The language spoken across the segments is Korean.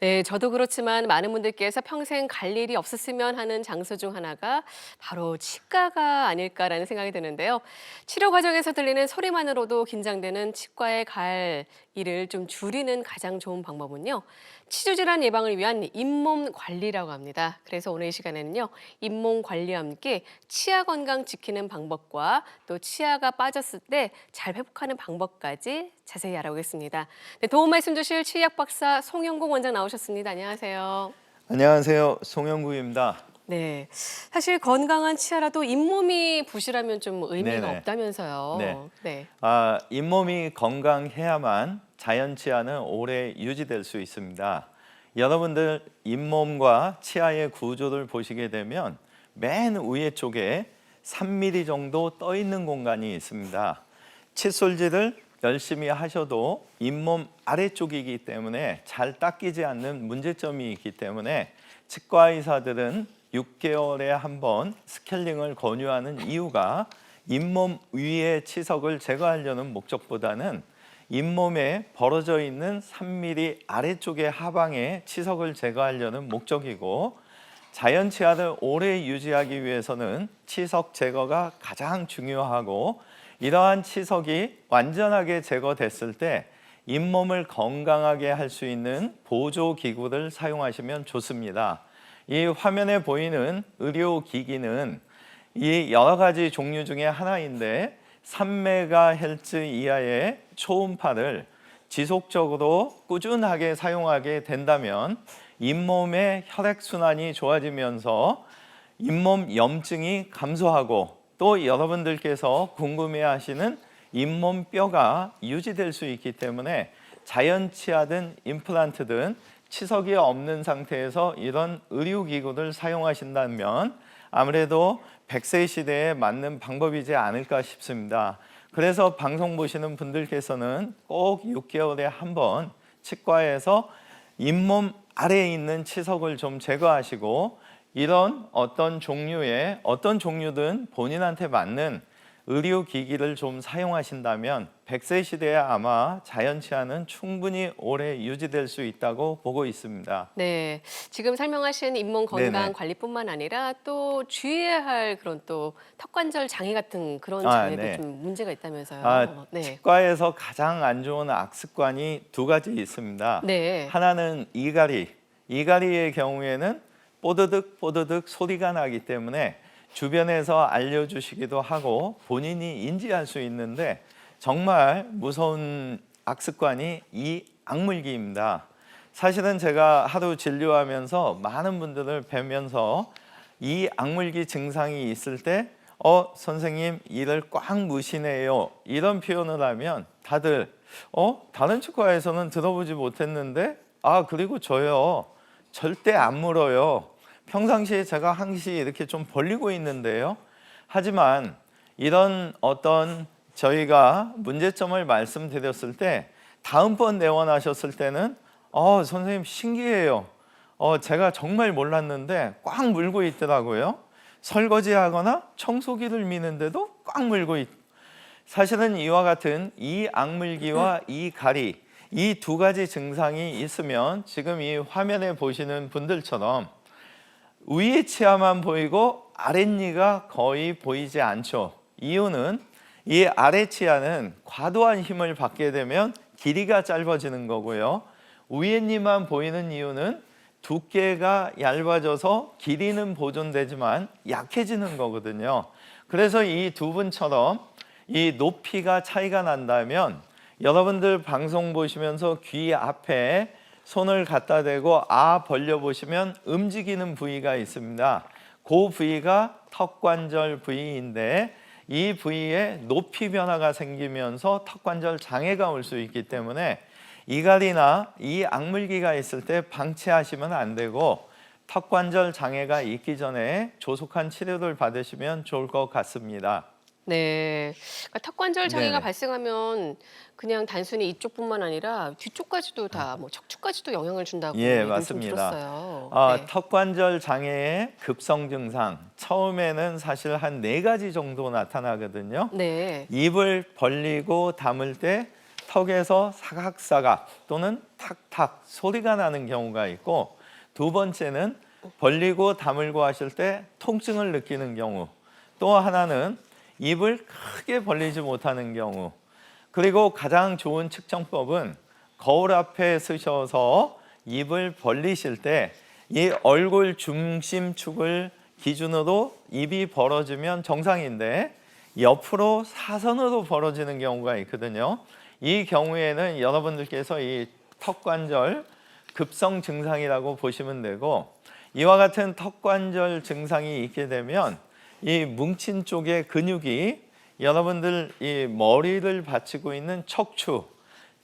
네, 저도 그렇지만 많은 분들께서 평생 갈 일이 없었으면 하는 장소 중 하나가 바로 치과가 아닐까라는 생각이 드는데요. 치료 과정에서 들리는 소리만으로도 긴장되는 치과에 갈 일을 좀 줄이는 가장 좋은 방법은요. 치주 질환 예방을 위한 잇몸 관리라고 합니다. 그래서 오늘 이 시간에는요. 잇몸 관리와 함께 치아 건강 지키는 방법과 또 치아가 빠졌을 때 잘 회복하는 방법까지 자세히 알아보겠습니다. 네, 도움 말씀 주실 치의학 박사 송영국 원장 나오셨습니다. 안녕하세요. 안녕하세요. 송영구입니다. 네, 사실 건강한 치아라도 잇몸이 부실하면 좀 의미가 네네. 네. 없다면서요. 네. 잇몸이 건강해야만 자연 치아는 오래 유지될 수 있습니다. 여러분들 잇몸과 치아의 구조를 보시게 되면 맨 위에 쪽에 3mm 정도 떠 있는 공간이 있습니다. 칫솔질을 열심히 하셔도 잇몸 아래쪽이기 때문에 잘 닦이지 않는 문제점이 있기 때문에 치과 의사들은 6개월에 한 번 스케일링을 권유하는 이유가 잇몸 위의 치석을 제거하려는 목적보다는 잇몸에 벌어져 있는 3mm 아래쪽의 하방의 치석을 제거하려는 목적이고, 자연 치아를 오래 유지하기 위해서는 치석 제거가 가장 중요하고, 이러한 치석이 완전하게 제거됐을 때 잇몸을 건강하게 할 수 있는 보조 기구를 사용하시면 좋습니다. 이 화면에 보이는 의료기기는 이 여러 가지 종류 중에 하나인데 3MHz 이하의 초음파를 지속적으로 꾸준하게 사용하게 된다면 잇몸의 혈액순환이 좋아지면서 잇몸 염증이 감소하고, 또 여러분들께서 궁금해하시는 잇몸 뼈가 유지될 수 있기 때문에 자연 치아든 임플란트든 치석이 없는 상태에서 이런 의료기구를 사용하신다면 아무래도 100세 시대에 맞는 방법이지 않을까 싶습니다. 그래서 방송 보시는 분들께서는 꼭 6개월에 한 번 치과에서 잇몸 아래에 있는 치석을 좀 제거하시고, 이런 어떤 종류든 본인한테 맞는 의료기기를 좀 사용하신다면 100세 시대에 아마 자연 치아는 충분히 오래 유지될 수 있다고 보고 있습니다. 네, 지금 설명하신 잇몸 건강 네네. 관리뿐만 아니라 또 주의해야 할 그런 또 턱관절 장애 같은 그런 장애도 네. 좀 문제가 있다면서요. 네. 치과에서 가장 안 좋은 악습관이 두 가지 있습니다. 네. 하나는 이갈이. 이갈이의 경우에는 뽀드득 뽀드득 소리가 나기 때문에 주변에서 알려주시기도 하고 본인이 인지할 수 있는데, 정말 무서운 악습관이 이 악물기입니다. 사실은 제가 하루 진료하면서 많은 분들을 뵈면서 이 악물기 증상이 있을 때 선생님 이를 꽉 무시네요, 이런 표현을 하면 다들 다른 치과에서는 들어보지 못했는데, 그리고 저요 절대 안 물어요. 평상시에 제가 항시 이렇게 좀 벌리고 있는데요. 하지만 이런 어떤 저희가 문제점을 말씀드렸을 때 다음번 내원하셨을 때는 선생님 신기해요. 제가 정말 몰랐는데 꽉 물고 있더라고요. 설거지하거나 청소기를 미는데도 꽉 물고 사실은 이와 같은 이 악물기와 이 가리, 이 두 가지 증상이 있으면 지금 이 화면에 보시는 분들처럼 위의 치아만 보이고 아랫니가 거의 보이지 않죠. 이유는 이 아래 치아는 과도한 힘을 받게 되면 길이가 짧아지는 거고요. 위의 니만 보이는 이유는 두께가 얇아져서 길이는 보존되지만 약해지는 거거든요. 그래서 이 두 분처럼 이 높이가 차이가 난다면 여러분들 방송 보시면서 귀 앞에 손을 갖다 대고 벌려 보시면 움직이는 부위가 있습니다. 그 부위가 턱관절 부위인데, 이 부위에 높이 변화가 생기면서 턱관절 장애가 올 수 있기 때문에 이갈이나 이 악물기가 있을 때 방치하시면 안 되고, 턱관절 장애가 있기 전에 조속한 치료를 받으시면 좋을 것 같습니다. 네. 그러니까 턱관절 장애가 네네. 발생하면 그냥 단순히 이쪽뿐만 아니라 뒤쪽까지도 다 뭐 척추까지도 영향을 준다고 예, 얘기를 좀 맞습니다. 들었어요. 네. 턱관절 장애의 급성 증상, 처음에는 사실 한 4가지 정도 나타나거든요. 네. 입을 벌리고 담을 때 턱에서 사각사각 또는 탁탁 소리가 나는 경우가 있고, 두 번째는 벌리고 다물고 하실 때 통증을 느끼는 경우, 또 하나는 입을 크게 벌리지 못하는 경우, 그리고 가장 좋은 측정법은 거울 앞에 서셔서 입을 벌리실 때 이 얼굴 중심축을 기준으로 입이 벌어지면 정상인데 옆으로 사선으로 벌어지는 경우가 있거든요. 이 경우에는 여러분들께서 이 턱관절 급성 증상이라고 보시면 되고, 이와 같은 턱관절 증상이 있게 되면 이 뭉친 쪽의 근육이 여러분들 이 머리를 받치고 있는 척추,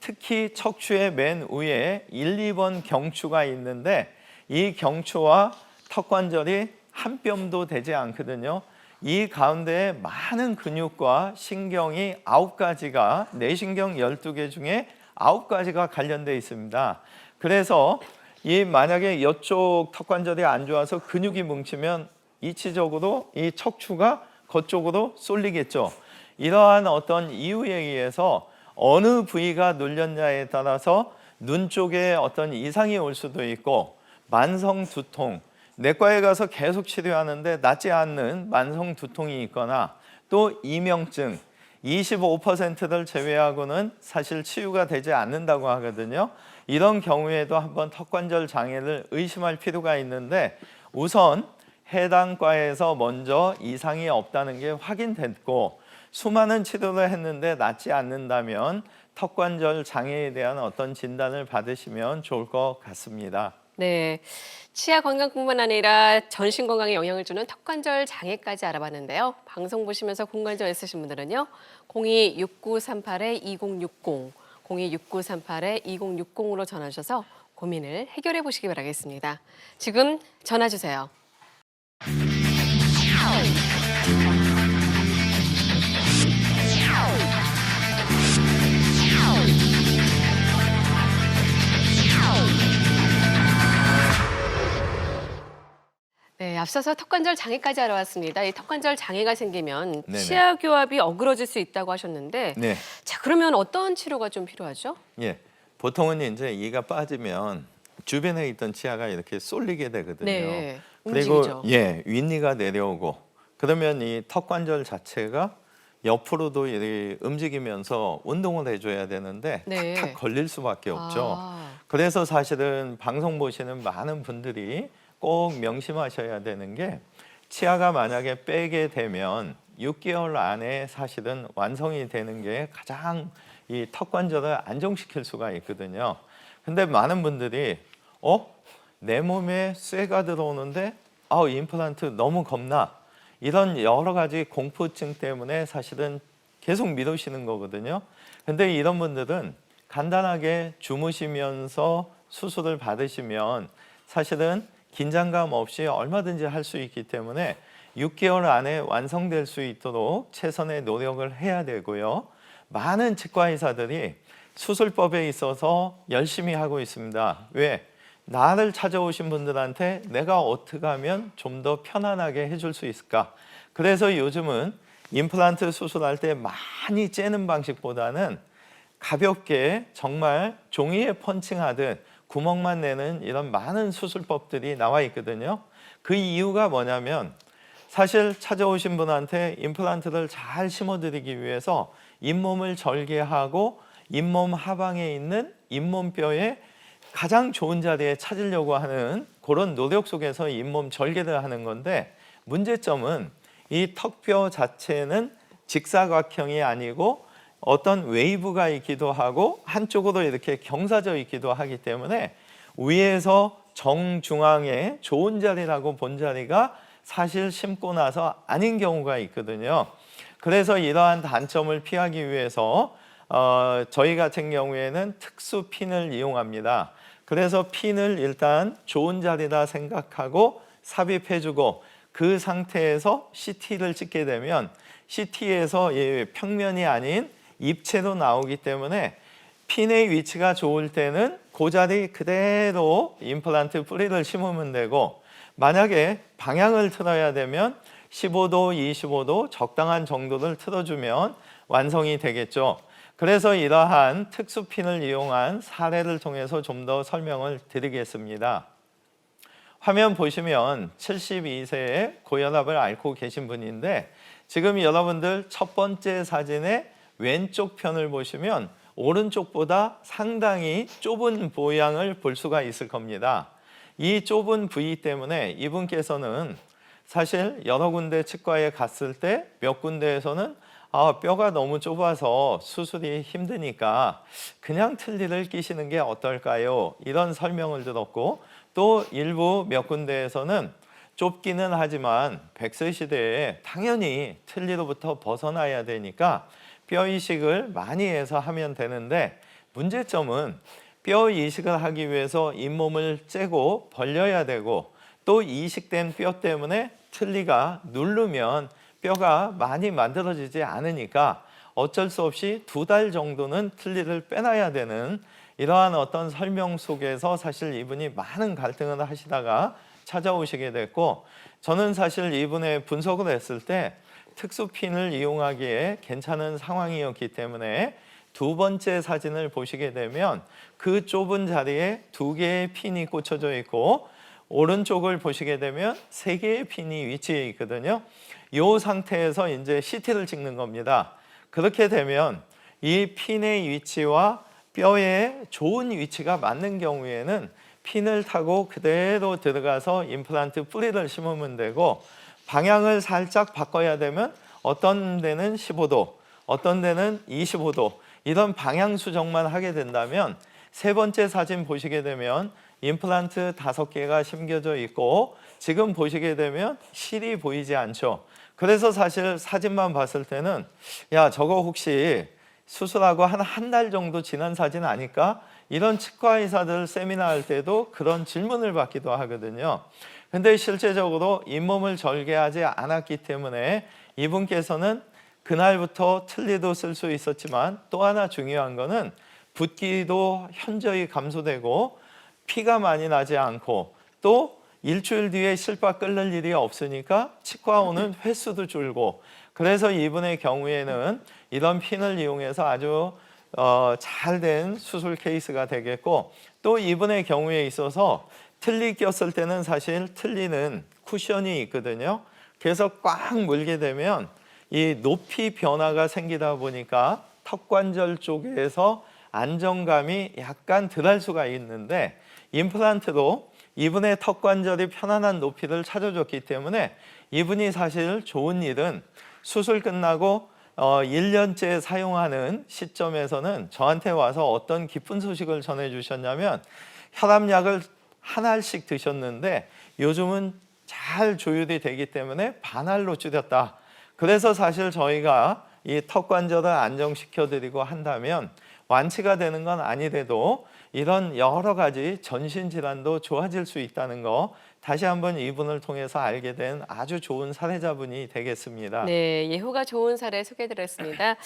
특히 척추의 맨 위에 1, 2번 경추가 있는데 이 경추와 턱관절이 한 뼘도 되지 않거든요. 이 가운데에 많은 근육과 신경이 9가지가, 뇌신경 12개 중에 9가지가 관련되어 있습니다. 그래서 이 만약에 이쪽 턱관절이 안 좋아서 근육이 뭉치면 이치적으로 이 척추가 그쪽으로 쏠리겠죠. 이러한 어떤 이유에 의해서 어느 부위가 눌렸냐에 따라서 눈 쪽에 어떤 이상이 올 수도 있고, 만성 두통, 내과에 가서 계속 치료하는데 낫지 않는 만성 두통이 있거나, 또 이명증 25%를 제외하고는 사실 치유가 되지 않는다고 하거든요. 이런 경우에도 한번 턱관절 장애를 의심할 필요가 있는데, 우선 해당 과에서 먼저 이상이 없다는 게 확인됐고 수많은 치료를 했는데 낫지 않는다면 턱관절 장애에 대한 어떤 진단을 받으시면 좋을 것 같습니다. 네, 치아 건강뿐만 아니라 전신 건강에 영향을 주는 턱관절 장애까지 알아봤는데요. 방송 보시면서 고관절 있으신 분들은요. 026938-2060, 026938-2060으로 전화 주셔서 고민을 해결해 보시기 바라겠습니다. 지금 전화 주세요. 네, 앞서서 턱관절 장애까지 알아봤습니다. 이 턱관절 장애가 생기면 네네. 치아 교합이 어그러질 수 있다고 하셨는데, 네. 자, 그러면 어떤 치료가 좀 필요하죠? 예. 보통은 이제 이가 빠지면 주변에 있던 치아가 이렇게 쏠리게 되거든요. 네, 그리고 움직이죠. 예, 윗니가 내려오고, 그러면 이 턱관절 자체가 옆으로도 이렇게 움직이면서 운동을 해줘야 되는데 네. 탁탁 걸릴 수밖에 없죠. 아. 그래서 사실은 방송 보시는 많은 분들이 꼭 명심하셔야 되는 게, 치아가 만약에 빼게 되면 6개월 안에 사실은 완성이 되는 게 가장 이 턱관절을 안정시킬 수가 있거든요. 근데 많은 분들이 내 몸에 쇠가 들어오는데 임플란트 너무 겁나, 이런 여러 가지 공포증 때문에 사실은 계속 미루시는 거거든요. 근데 이런 분들은 간단하게 주무시면서 수술을 받으시면 사실은 긴장감 없이 얼마든지 할 수 있기 때문에 6개월 안에 완성될 수 있도록 최선의 노력을 해야 되고요. 많은 치과 의사들이 수술법에 있어서 열심히 하고 있습니다. 왜? 나를 찾아오신 분들한테 내가 어떻게 하면 좀 더 편안하게 해줄 수 있을까? 그래서 요즘은 임플란트 수술할 때 많이 째는 방식보다는 가볍게 정말 종이에 펀칭하듯 구멍만 내는 이런 많은 수술법들이 나와 있거든요. 그 이유가 뭐냐면, 사실 찾아오신 분한테 임플란트를 잘 심어드리기 위해서 잇몸을 절개하고 잇몸 하방에 있는 잇몸뼈의 가장 좋은 자리에 찾으려고 하는 그런 노력 속에서 잇몸 절개를 하는 건데, 문제점은 이 턱뼈 자체는 직사각형이 아니고 어떤 웨이브가 있기도 하고 한쪽으로 이렇게 경사져 있기도 하기 때문에 위에서 정중앙에 좋은 자리라고 본 자리가 사실 심고 나서 아닌 경우가 있거든요. 그래서 이러한 단점을 피하기 위해서 저희 같은 경우에는 특수 핀을 이용합니다. 그래서 핀을 일단 좋은 자리다 생각하고 삽입해주고, 그 상태에서 CT를 찍게 되면 CT에서 평면이 아닌 입체로 나오기 때문에 핀의 위치가 좋을 때는 그 자리 그대로 임플란트 뿌리를 심으면 되고, 만약에 방향을 틀어야 되면 15도, 25도 적당한 정도를 틀어주면 완성이 되겠죠. 그래서 이러한 특수핀을 이용한 사례를 통해서 좀 더 설명을 드리겠습니다. 화면 보시면 72세의 고혈압을 앓고 계신 분인데 지금 여러분들 첫 번째 사진의 왼쪽 편을 보시면 오른쪽보다 상당히 좁은 모양을 볼 수가 있을 겁니다. 이 좁은 부위 때문에 이분께서는 사실 여러 군데 치과에 갔을 때 몇 군데에서는 뼈가 너무 좁아서 수술이 힘드니까 그냥 틀니를 끼시는 게 어떨까요? 이런 설명을 들었고 또 일부 몇 군데에서는 좁기는 하지만 100세 시대에 당연히 틀니로부터 벗어나야 되니까 뼈 이식을 많이 해서 하면 되는데 문제점은 뼈 이식을 하기 위해서 잇몸을 째고 벌려야 되고 또 이식된 뼈 때문에 틀니가 누르면 뼈가 많이 만들어지지 않으니까 어쩔 수 없이 2달 정도는 틀니를 빼놔야 되는 이러한 어떤 설명 속에서 사실 이분이 많은 갈등을 하시다가 찾아오시게 됐고 저는 사실 이분의 분석을 했을 때 특수핀을 이용하기에 괜찮은 상황이었기 때문에 두 번째 사진을 보시게 되면 그 좁은 자리에 2개의 핀이 꽂혀져 있고 오른쪽을 보시게 되면 3개의 핀이 위치해 있거든요. 이 상태에서 이제 CT를 찍는 겁니다. 그렇게 되면 이 핀의 위치와 뼈의 좋은 위치가 맞는 경우에는 핀을 타고 그대로 들어가서 임플란트 뿌리를 심으면 되고 방향을 살짝 바꿔야 되면 어떤 데는 15도, 어떤 데는 25도 이런 방향 수정만 하게 된다면 세 번째 사진 보시게 되면 임플란트 5개가 심겨져 있고 지금 보시게 되면 실이 보이지 않죠. 그래서 사실 사진만 봤을 때는 야 저거 혹시 수술하고 한 달 정도 지난 사진 아닐까? 이런 치과 의사들 세미나 할 때도 그런 질문을 받기도 하거든요. 근데 실제적으로 잇몸을 절개하지 않았기 때문에 이분께서는 그날부터 틀니도 쓸 수 있었지만 또 하나 중요한 거는 붓기도 현저히 감소되고 피가 많이 나지 않고 또 일주일 뒤에 실밥 끓는 일이 없으니까 치과 오는 횟수도 줄고 그래서 이분의 경우에는 이런 핀을 이용해서 아주 잘된 수술 케이스가 되겠고 또 이분의 경우에 있어서 틀니 꼈을 때는 사실 틀니는 쿠션이 있거든요. 그래서 꽉 물게 되면 이 높이 변화가 생기다 보니까 턱관절 쪽에서 안정감이 약간 덜할 수가 있는데 임플란트로 이분의 턱관절이 편안한 높이를 찾아줬기 때문에 이분이 사실 좋은 일은 수술 끝나고 1년째 사용하는 시점에서는 저한테 와서 어떤 기쁜 소식을 전해주셨냐면 혈압약을 한 알씩 드셨는데 요즘은 잘 조율이 되기 때문에 반알로 줄였다. 그래서 사실 저희가 이 턱관절을 안정시켜드리고 한다면 완치가 되는 건 아니래도 이런 여러 가지 전신질환도 좋아질 수 있다는 거 다시 한번 이분을 통해서 알게 된 아주 좋은 사례자분이 되겠습니다. 네, 예후가 좋은 사례 소개해드렸습니다.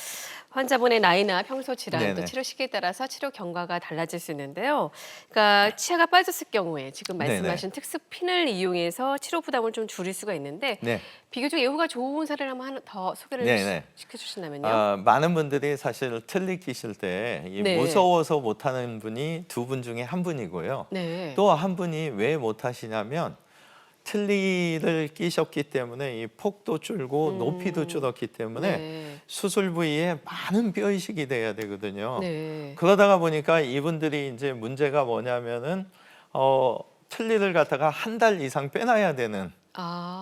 환자분의 나이나 평소 질환, 또 네네. 치료 시기에 따라서 치료 경과가 달라질 수 있는데요. 그러니까 치아가 빠졌을 경우에 지금 말씀하신 특수핀을 이용해서 치료 부담을 좀 줄일 수가 있는데 네. 비교적 예후가 좋은 사례를 한번 하나 더 소개를 네네. 시켜주신다면요. 많은 분들이 사실 틀니 끼실 때 네. 무서워서 못하는 분이 2분 중에 한 분이고요. 네. 또 한 분이 왜 못하시냐면 틀니를 끼셨기 때문에 이 폭도 줄고 높이도 줄었기 때문에 네. 수술 부위에 많은 뼈 이식이 돼야 되거든요. 네. 그러다가 보니까 이분들이 이제 문제가 뭐냐면은 틀니를 갖다가 한 달 이상 빼놔야 되는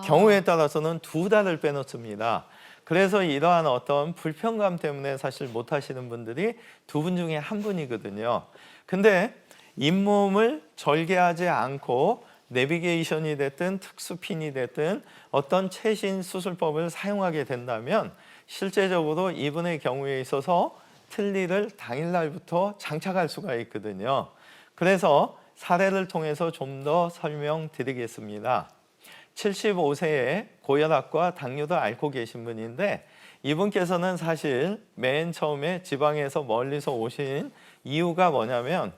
경우에 따라서는 2달을 빼놓습니다. 그래서 이러한 어떤 불편감 때문에 사실 못 하시는 분들이 2분 중에 한 분이거든요. 근데 잇몸을 절개하지 않고 내비게이션이 됐든 특수핀이 됐든 어떤 최신 수술법을 사용하게 된다면 실제적으로 이분의 경우에 있어서 틀니를 당일날부터 장착할 수가 있거든요. 그래서 사례를 통해서 좀 더 설명드리겠습니다. 75세에 고혈압과 당뇨도 앓고 계신 분인데 이분께서는 사실 맨 처음에 지방에서 멀리서 오신 이유가 뭐냐면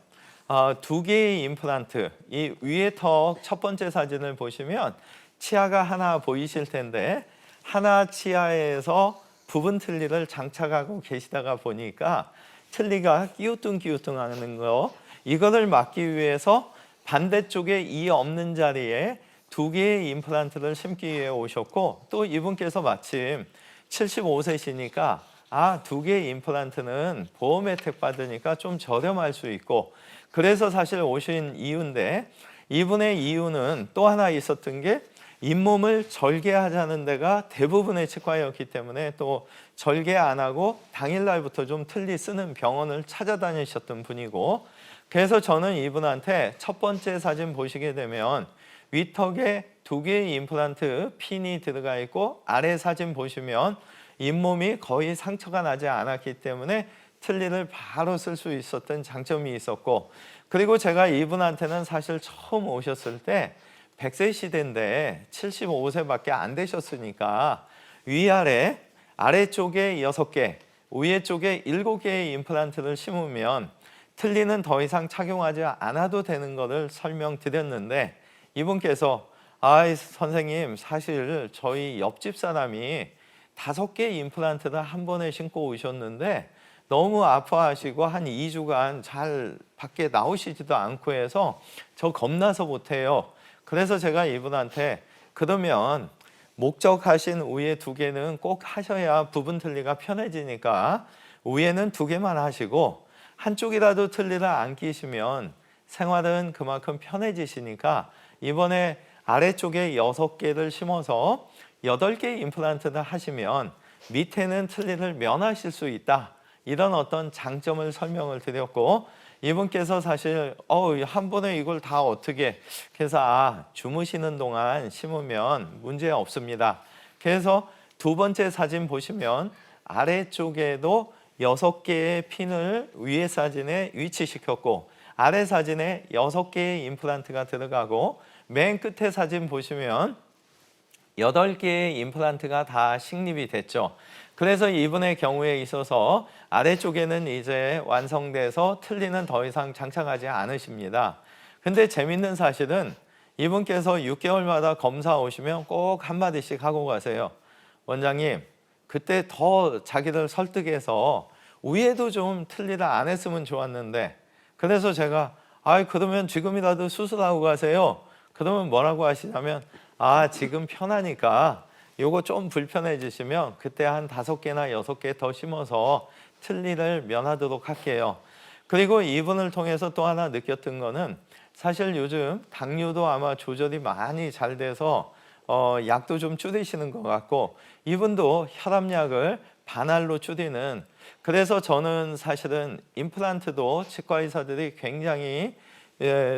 2개의 임플란트, 이 위에 턱 첫 번째 사진을 보시면 치아가 하나 보이실 텐데 하나 치아에서 부분 틀니를 장착하고 계시다가 보니까 틀니가 끼우뚱끼우뚱하는 거, 이거를 막기 위해서 반대쪽에 이 없는 자리에 2개의 임플란트를 심기 위해 오셨고, 또 이분께서 마침 75세시니까 2개의 임플란트는 보험 혜택 받으니까 좀 저렴할 수 있고, 그래서 사실 오신 이유인데, 이분의 이유는 또 하나 있었던 게 잇몸을 절개하자는 데가 대부분의 치과였기 때문에, 또 절개 안 하고 당일날부터 좀 틀니 쓰는 병원을 찾아다니셨던 분이고, 그래서 저는 이분한테 첫 번째 사진 보시게 되면 위턱에 2개의 임플란트 핀이 들어가 있고, 아래 사진 보시면 잇몸이 거의 상처가 나지 않았기 때문에 틀니를 바로 쓸 수 있었던 장점이 있었고, 그리고 제가 이분한테는 사실 처음 오셨을 때 100세 시대인데 75세밖에 안 되셨으니까 위아래, 아래쪽에 6개, 위에 쪽에 7개의 임플란트를 심으면 틀니는 더 이상 착용하지 않아도 되는 것을 설명드렸는데, 이분께서 선생님, 사실 저희 옆집 사람이 5개 임플란트를 한 번에 심고 오셨는데 너무 아파하시고 한 2주간 잘 밖에 나오시지도 않고 해서 저 겁나서 못해요. 그래서 제가 이분한테 그러면 목적하신 위에 2개는 꼭 하셔야 부분 틀니가 편해지니까 위에는 2개만 하시고, 한쪽이라도 틀니를 안 끼시면 생활은 그만큼 편해지시니까 이번에 아래쪽에 6개를 심어서 8개의 임플란트를 하시면 밑에는 틀니를 면하실 수 있다, 이런 어떤 장점을 설명을 드렸고, 이분께서 사실 한 번에 이걸 다 어떻게, 그래서 주무시는 동안 심으면 문제 없습니다. 그래서 2번째 사진 보시면 아래쪽에도 6개의 핀을 위에 사진에 위치시켰고, 아래 사진에 6개의 임플란트가 들어가고, 맨 끝에 사진 보시면 8개의 임플란트가 다 식립이 됐죠. 그래서 이분의 경우에 있어서 아래쪽에는 이제 완성돼서 틀니는 더 이상 장착하지 않으십니다. 근데 재밌는 사실은 이분께서 6개월마다 검사 오시면 꼭 한마디씩 하고 가세요. 원장님, 그때 더 자기를 설득해서 위에도 좀 틀니를 안 했으면 좋았는데, 그래서 제가 그러면 지금이라도 수술하고 가세요. 그러면 뭐라고 하시냐면 지금 편하니까 요거 좀 불편해지시면 그때 한 5개나 6개 더 심어서 틀니를 면하도록 할게요. 그리고 이분을 통해서 또 하나 느꼈던 거는, 사실 요즘 당뇨도 아마 조절이 많이 잘 돼서 약도 좀 줄이시는 것 같고, 이분도 혈압약을 반할로 줄이는, 그래서 저는 사실은 임플란트도 치과 의사들이 굉장히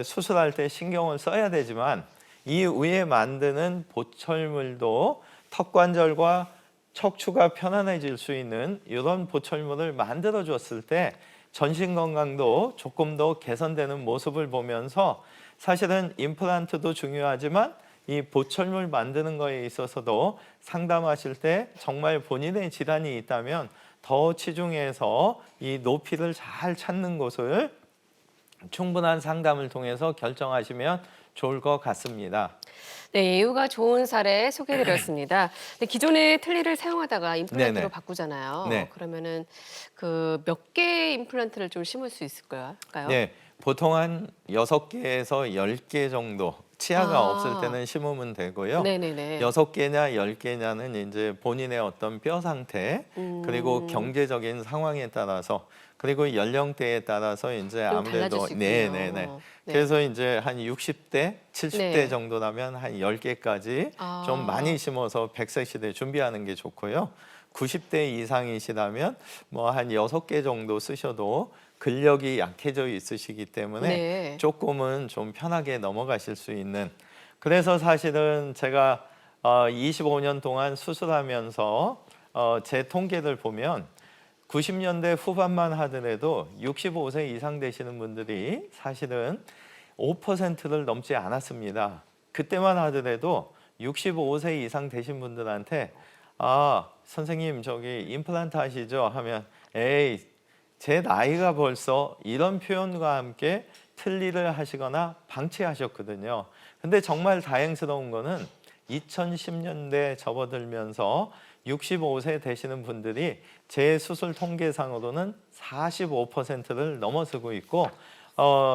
수술할 때 신경을 써야 되지만, 이 위에 만드는 보철물도 턱관절과 척추가 편안해질 수 있는 이런 보철물을 만들어 줬을 때 전신 건강도 조금 더 개선되는 모습을 보면서, 사실은 임플란트도 중요하지만 이 보철물 만드는 거에 있어서도 상담하실 때 정말 본인의 질환이 있다면 더 치중해서 이 높이를 잘 찾는 곳을 충분한 상담을 통해서 결정하시면 좋을 것 같습니다. 네, 예후가 좋은 사례 소개해드렸습니다. 기존에 틀니를 사용하다가 임플란트로 네네. 바꾸잖아요. 네. 그러면은 그 몇 개의 임플란트를 좀 심을 수 있을까요? 네, 보통 한 6개에서 10개 정도, 치아가 없을 때는 심으면 되고요. 네네네. 6개냐 10개냐는 이제 본인의 어떤 뼈 상태, 그리고 경제적인 상황에 따라서, 그리고 연령대에 따라서 이제 좀 아무래도 달라질 수 있군요. 네네네. 네. 그래서 이제 한 60대, 70대 네. 정도라면 한 10개까지 좀 많이 심어서 100세 시대 준비하는 게 좋고요. 90대 이상이시라면 뭐 한 6개 정도 쓰셔도 근력이 약해져 있으시기 때문에 네. 조금은 좀 편하게 넘어가실 수 있는, 그래서 사실은 제가 25년 동안 수술하면서 제 통계를 보면 90년대 후반만 하더라도 65세 이상 되시는 분들이 사실은 5%를 넘지 않았습니다. 그때만 하더라도 65세 이상 되신 분들한테 선생님 저기 임플란트 하시죠? 하면 에이 제 나이가 벌써, 이런 표현과 함께 틀니를 하시거나 방치하셨거든요. 근데 정말 다행스러운 거는 2010년대 접어들면서 65세 되시는 분들이 제 수술 통계상으로는 45%를 넘어서고 있고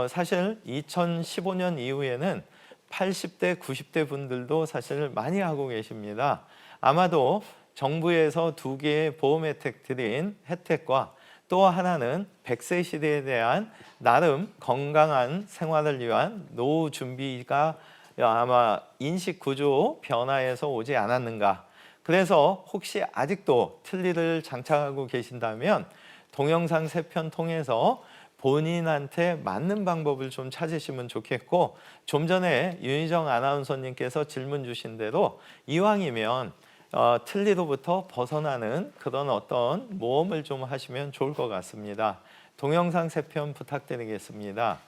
사실 2015년 이후에는 80대, 90대 분들도 사실 많이 하고 계십니다. 아마도 정부에서 두 개의 보험 혜택 드린 혜택과 또 하나는 100세 시대에 대한 나름 건강한 생활을 위한 노후 준비가 아마 인식 구조 변화에서 오지 않았는가. 그래서 혹시 아직도 틀니를 장착하고 계신다면 동영상 3편 통해서 본인한테 맞는 방법을 좀 찾으시면 좋겠고, 좀 전에 윤희정 아나운서님께서 질문 주신 대로 이왕이면 틀니로부터 벗어나는 그런 어떤 모험을 좀 하시면 좋을 것 같습니다. 동영상 3편 부탁드리겠습니다.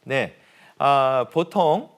네, 보통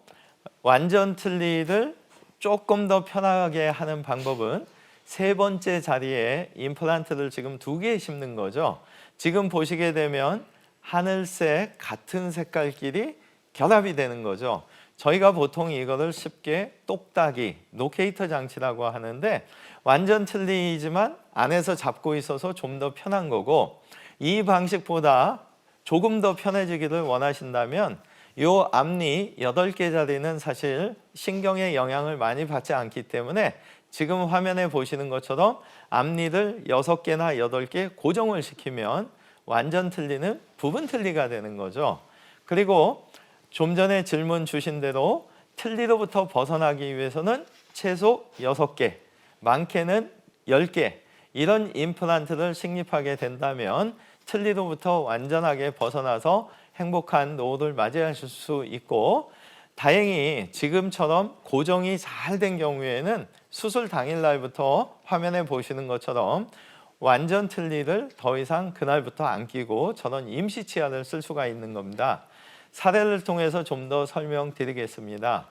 완전 틀니를 조금 더 편하게 하는 방법은 3번째 자리에 임플란트를 지금 2개 심는 거죠. 지금 보시게 되면 하늘색 같은 색깔끼리 결합이 되는 거죠. 저희가 보통 이거를 쉽게 똑딱이, 로케이터 장치라고 하는데, 완전 틀니이지만 안에서 잡고 있어서 좀 더 편한 거고, 이 방식보다 조금 더 편해지기를 원하신다면 요 앞니 8개 자리는 사실 신경의 영향을 많이 받지 않기 때문에 지금 화면에 보시는 것처럼 앞니를 6개나 8개 고정을 시키면 완전 틀니는 부분 틀니가 되는 거죠. 그리고 좀 전에 질문 주신 대로 틀니로부터 벗어나기 위해서는 최소 6개, 많게는 10개 이런 임플란트를 식립하게 된다면 틀니로부터 완전하게 벗어나서 행복한 노후를 맞이하실 수 있고, 다행히 지금처럼 고정이 잘 된 경우에는 수술 당일날부터 화면에 보시는 것처럼 완전 틀니를 더 이상 그날부터 안 끼고 저런 임시 치아를 쓸 수가 있는 겁니다. 사례를 통해서 좀 더 설명드리겠습니다.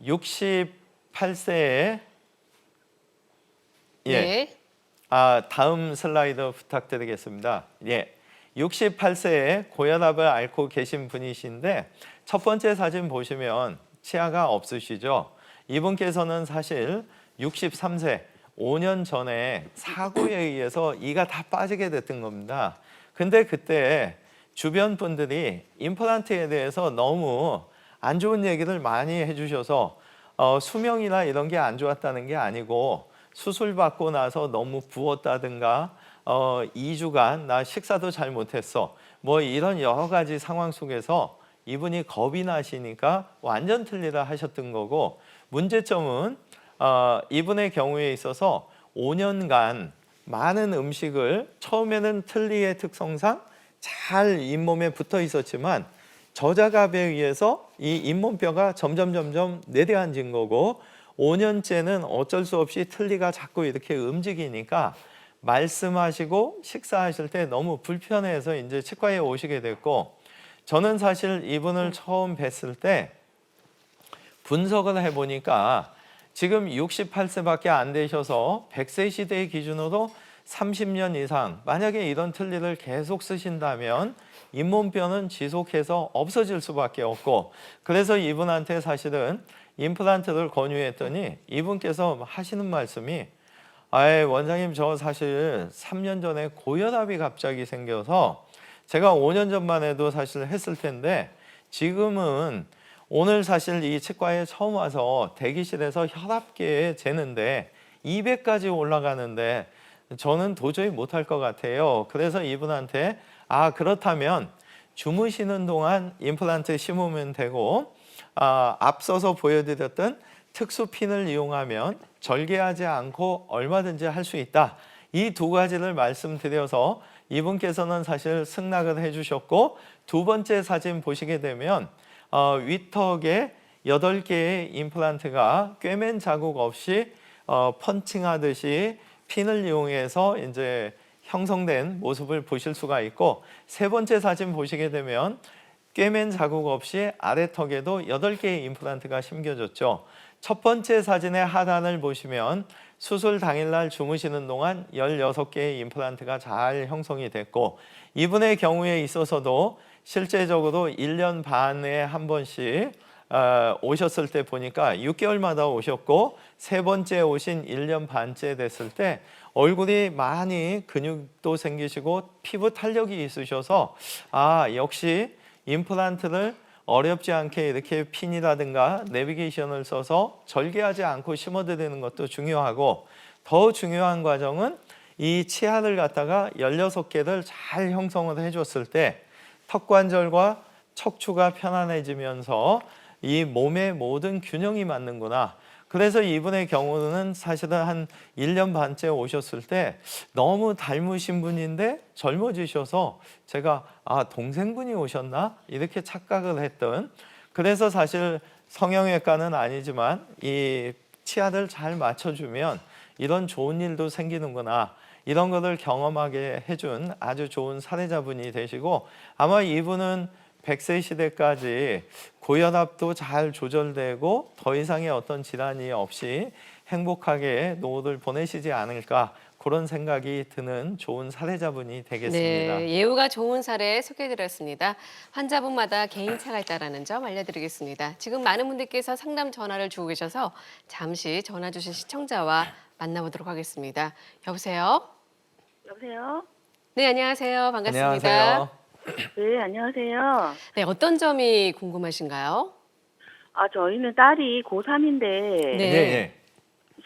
68세에 네. 다음 슬라이드 부탁드리겠습니다. 68세에 고혈압을 앓고 계신 분이신데 첫 번째 사진 보시면 치아가 없으시죠? 이분께서는 사실 63세, 5년 전에 사고에 의해서 이가 다 빠지게 됐던 겁니다. 근데 그때 주변 분들이 임플란트에 대해서 너무 안 좋은 얘기를 많이 해주셔서 수명이나 이런 게 안 좋았다는 게 아니고 수술 받고 나서 너무 부었다든가 2주간 나 식사도 잘 못했어, 뭐 이런 여러 가지 상황 속에서 이분이 겁이 나시니까 완전 틀니를 하셨던 거고, 문제점은 이분의 경우에 있어서 5년간 많은 음식을 처음에는 틀니의 특성상 잘 잇몸에 붙어 있었지만 저자갑에 의해서 이 잇몸뼈가 점점 내려앉은 거고, 5년째는 어쩔 수 없이 틀니가 자꾸 이렇게 움직이니까 말씀하시고 식사하실 때 너무 불편해서 이제 치과에 오시게 됐고, 저는 사실 이분을 처음 뵀을 때 분석을 해보니까 지금 68세밖에 안 되셔서 100세 시대 기준으로 30년 이상 만약에 이런 틀니를 계속 쓰신다면 잇몸뼈는 지속해서 없어질 수밖에 없고, 그래서 이분한테 사실은 임플란트를 권유했더니 이분께서 하시는 말씀이 원장님, 저 사실 3년 전에 고혈압이 갑자기 생겨서 제가 5년 전만 해도 사실 했을 텐데 지금은 오늘 사실 이 치과에 처음 와서 대기실에서 혈압계 재는데 200까지 올라가는데 저는 도저히 못할 것 같아요. 그래서 이분한테 그렇다면 주무시는 동안 임플란트 심으면 되고, 앞서서 보여드렸던 특수핀을 이용하면 절개하지 않고 얼마든지 할 수 있다. 이 2가지를 말씀드려서 이분께서는 사실 승낙을 해주셨고, 2번째 사진 보시게 되면 위턱에 8개의 임플란트가 꿰맨 자국 없이 펀칭하듯이 핀을 이용해서 이제 형성된 모습을 보실 수가 있고, 3번째 사진 보시게 되면 꿰맨 자국 없이 아래턱에도 8개의 임플란트가 심겨졌죠. 첫 번째 사진의 하단을 보시면 수술 당일날 주무시는 동안 16개의 임플란트가 잘 형성이 됐고, 이분의 경우에 있어서도 실제적으로 1년 반에 한 번씩 오셨을 때 보니까 6개월마다 오셨고 세 번째 오신 1년 반째 됐을 때 얼굴이 많이 근육도 생기시고 피부 탄력이 있으셔서 역시 임플란트를 어렵지 않게 이렇게 핀이라든가 내비게이션을 써서 절개하지 않고 심어드리는 것도 중요하고 더 중요한 과정은 이 치아를 갖다가 16개를 잘 형성을 해줬을 때 턱관절과 척추가 편안해지면서 이 몸의 모든 균형이 맞는구나. 그래서 이분의 경우는 사실은 한 1년 반째 오셨을 때 너무 닮으신 분인데 젊어지셔서 제가 동생분이 오셨나? 이렇게 착각을 했던, 그래서 사실 성형외과는 아니지만 이 치아를 잘 맞춰주면 이런 좋은 일도 생기는구나. 이런 것을 경험하게 해준 아주 좋은 사례자분이 되시고 아마 이분은 100세 시대까지 고혈압도 잘 조절되고 더 이상의 어떤 질환이 없이 행복하게 노후를 보내시지 않을까 그런 생각이 드는 좋은 사례자분이 되겠습니다. 네, 예후가 좋은 사례 소개해드렸습니다. 환자분마다 개인차가 있다는 점 알려드리겠습니다. 지금 많은 분들께서 상담 전화를 주고 계셔서 잠시 전화 주신 시청자와 만나보도록 하겠습니다. 여보세요? 여보세요? 네, 안녕하세요. 반갑습니다. 안녕하세요. 네, 안녕하세요. 네, 어떤 점이 궁금하신가요? 저희는 딸이 고3인데 네. 네.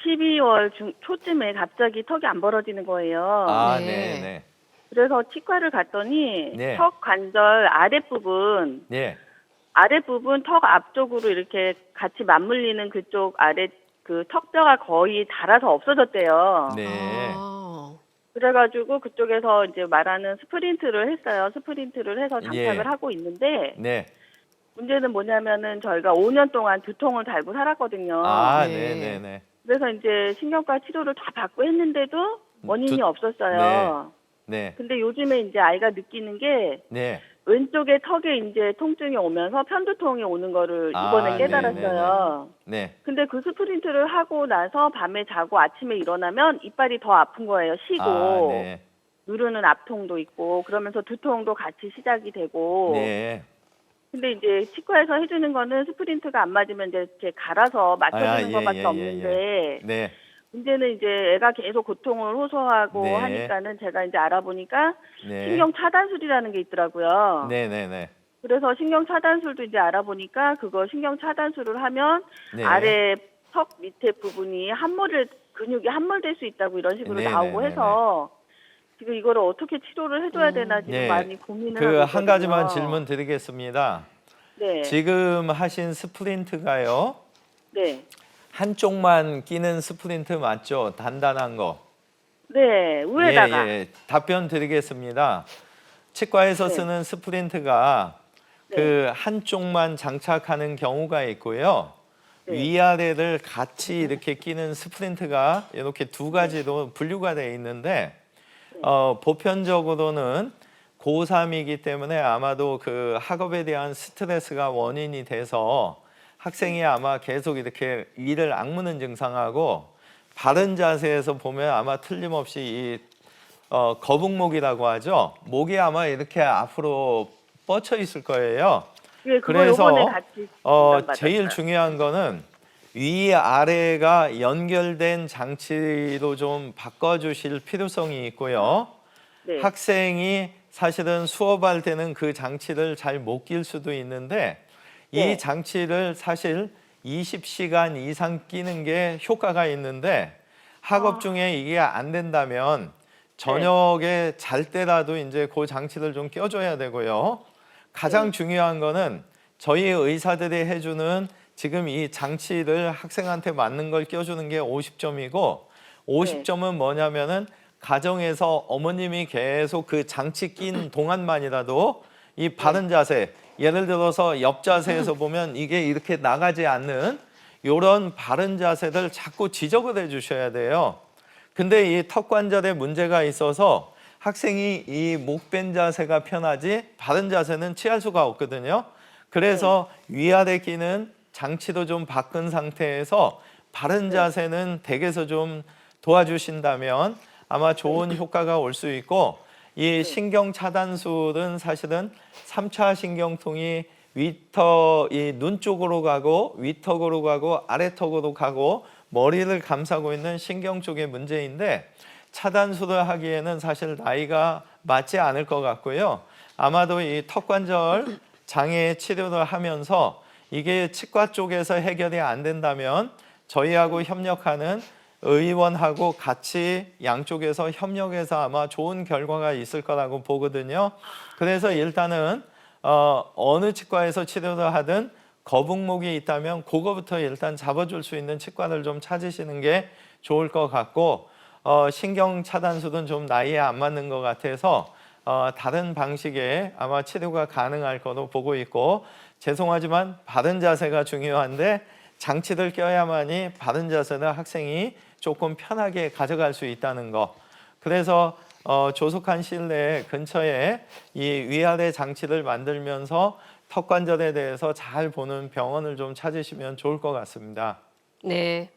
12월 초쯤에 갑자기 턱이 안 벌어지는 거예요. 네. 네. 그래서 치과를 갔더니 네. 턱 관절 아랫부분, 네. 턱 앞쪽으로 이렇게 같이 맞물리는 그쪽 아래 그 턱뼈가 거의 닳아서 없어졌대요. 네. 그래가지고 그쪽에서 이제 말하는 스프린트를 했어요. 스프린트를 해서 장착을 예. 하고 있는데 네. 문제는 뭐냐면은 저희가 5년 동안 두통을 달고 살았거든요. 네. 네. 그래서 이제 신경과 치료를 다 받고 했는데도 원인이 없었어요. 네. 근데 요즘에 이제 아이가 느끼는 게 네. 왼쪽에 턱에 이제 통증이 오면서 편두통이 오는 거를 이번에 깨달았어요. 네. 근데 그 스프린트를 하고 나서 밤에 자고 아침에 일어나면 이빨이 더 아픈 거예요. 쉬고 네. 누르는 압통도 있고 그러면서 두통도 같이 시작이 되고. 네. 근데 이제 치과에서 해주는 거는 스프린트가 안 맞으면 이제 이렇게 갈아서 맞춰주는 것밖에 없는데 네. 문제는 이제 애가 계속 고통을 호소하고 네. 하니까는 제가 이제 알아보니까 네. 신경 차단술이라는 게 있더라고요. 네. 그래서 신경 차단술도 이제 알아보니까 그거 신경 차단술을 하면 네. 아래 턱 밑에 부분이 근육이 함몰될 수 있다고 이런 식으로 나오고 해서 지금 이거를 어떻게 치료를 해줘야 되나 지금 많이 고민을 하고 있거든요. 한 가지만 질문 드리겠습니다. 네. 지금 하신 스프린트가요. 네. 한쪽만 끼는 스프린트 맞죠? 단단한 거. 네. 위에다가. 답변 드리겠습니다. 치과에서 네. 쓰는 스프린트가 네. 그 한쪽만 장착하는 경우가 있고요. 네. 위아래를 같이 이렇게 끼는 스프린트가 이렇게 두 가지로 분류가 되어 있는데 보편적으로는 고3이기 때문에 아마도 그 학업에 대한 스트레스가 원인이 돼서 학생이 아마 계속 이렇게 위를 악무는 증상하고 바른 자세에서 보면 아마 틀림없이 이 거북목이라고 하죠. 목이 아마 이렇게 앞으로 뻗쳐 있을 거예요. 예, 그거 그래서 요번에 같이 제일 중요한 거는 위아래가 연결된 장치로 좀 바꿔주실 필요성이 있고요. 네. 학생이 사실은 수업할 때는 그 장치를 잘 못 낄 수도 있는데 네. 이 장치를 사실 20시간 이상 끼는 게 효과가 있는데 학업 중에 이게 안 된다면 저녁에 잘 때라도 이제 그 장치를 좀 껴줘야 되고요. 가장 중요한 거는 저희 의사들이 해주는 지금 이 장치를 학생한테 맞는 걸 껴주는 게 50점이고 50점은 뭐냐면은 가정에서 어머님이 계속 그 장치 낀 동안만이라도 이 바른 자세, 예를 들어서 옆 자세에서 보면 이게 이렇게 나가지 않는 이런 바른 자세를 자꾸 지적을 해 주셔야 돼요. 근데 이 턱관절에 문제가 있어서 학생이 이 목벤 자세가 편하지 바른 자세는 취할 수가 없거든요. 그래서 위아래 끼는 장치도 좀 바꾼 상태에서 바른 자세는 댁에서 좀 도와주신다면 아마 좋은 효과가 올 수 있고 이 신경 차단술은 사실은 3차 신경통이 이 눈 쪽으로 가고 위턱으로 가고 아래턱으로 가고 머리를 감싸고 있는 신경 쪽의 문제인데 차단술을 하기에는 사실 나이가 맞지 않을 것 같고요. 아마도 이 턱관절 장애 치료를 하면서 이게 치과 쪽에서 해결이 안 된다면 저희하고 협력하는 의원하고 같이 양쪽에서 협력해서 아마 좋은 결과가 있을 거라고 보거든요. 그래서 일단은 어느 치과에서 치료를 하든 거북목이 있다면 그거부터 일단 잡아줄 수 있는 치과를 좀 찾으시는 게 좋을 것 같고 신경 차단술은 좀 나이에 안 맞는 것 같아서 다른 방식의 아마 치료가 가능할 거로 보고 있고 죄송하지만 바른 자세가 중요한데 장치를 껴야만이 바른 자세를 학생이 조금 편하게 가져갈 수 있다는 거. 그래서 조속한 시일 내에 근처에 이 위아래 장치를 만들면서 턱관절에 대해서 잘 보는 병원을 좀 찾으시면 좋을 것 같습니다. 네.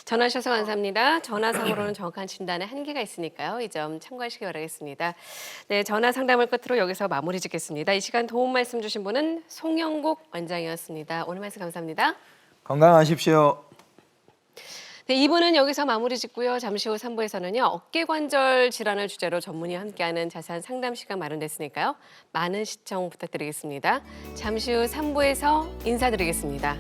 전화 주셔서 감사합니다. 전화상으로는 정확한 진단에 한계가 있으니까요. 이 점 참고하시기 바라겠습니다. 네, 전화 상담을 끝으로 여기서 마무리 짓겠습니다. 이 시간 도움 말씀 주신 분은 송영국 원장이었습니다. 오늘 말씀 감사합니다. 건강하십시오. 네, 2부는 여기서 마무리 짓고요. 잠시 후 3부에서는요. 어깨관절 질환을 주제로 전문의와 함께하는 자세한 상담 시간 마련됐으니까요. 많은 시청 부탁드리겠습니다. 잠시 후 3부에서 인사드리겠습니다.